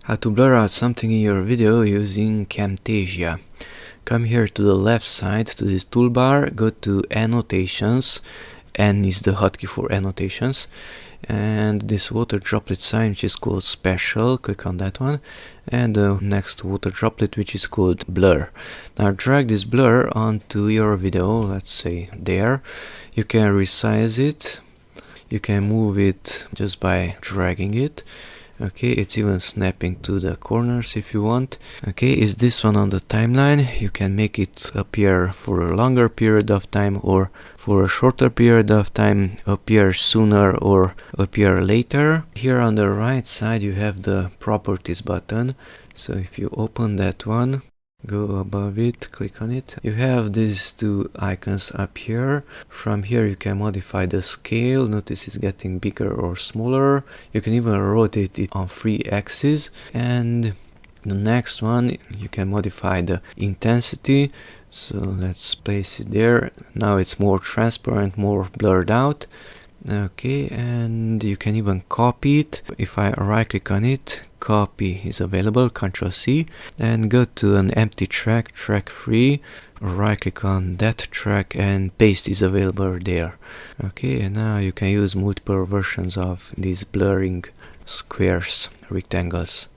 How to blur out something in your video using Camtasia. Come here to the left side to this toolbar, go to Annotations. N is the hotkey for Annotations, and this water droplet sign which is called Special, click on that one, and the next water droplet which is called Blur. Now drag this blur onto your video, let's say there. You can resize it, you can move it just by dragging it. Okay, it's even snapping to the corners if you want. Okay, is this one on the timeline? You can make it appear for a longer period of time or for a shorter period of time, appear sooner or appear later. Here on the right side you have the properties button. So if you open that one, go above it, click on it. You have these two icons up here. From here you can modify the scale. Notice it's getting bigger or smaller. You can even rotate it on 3 axes. And the next one, you can modify the intensity. So let's place it there. Now it's more transparent, more blurred out. Okay, and you can even copy it. If I right click on it, copy is available, Ctrl C, and go to an empty track, track 3, right click on that track and paste is available there. Okay, and now you can use multiple versions of these blurring squares, rectangles.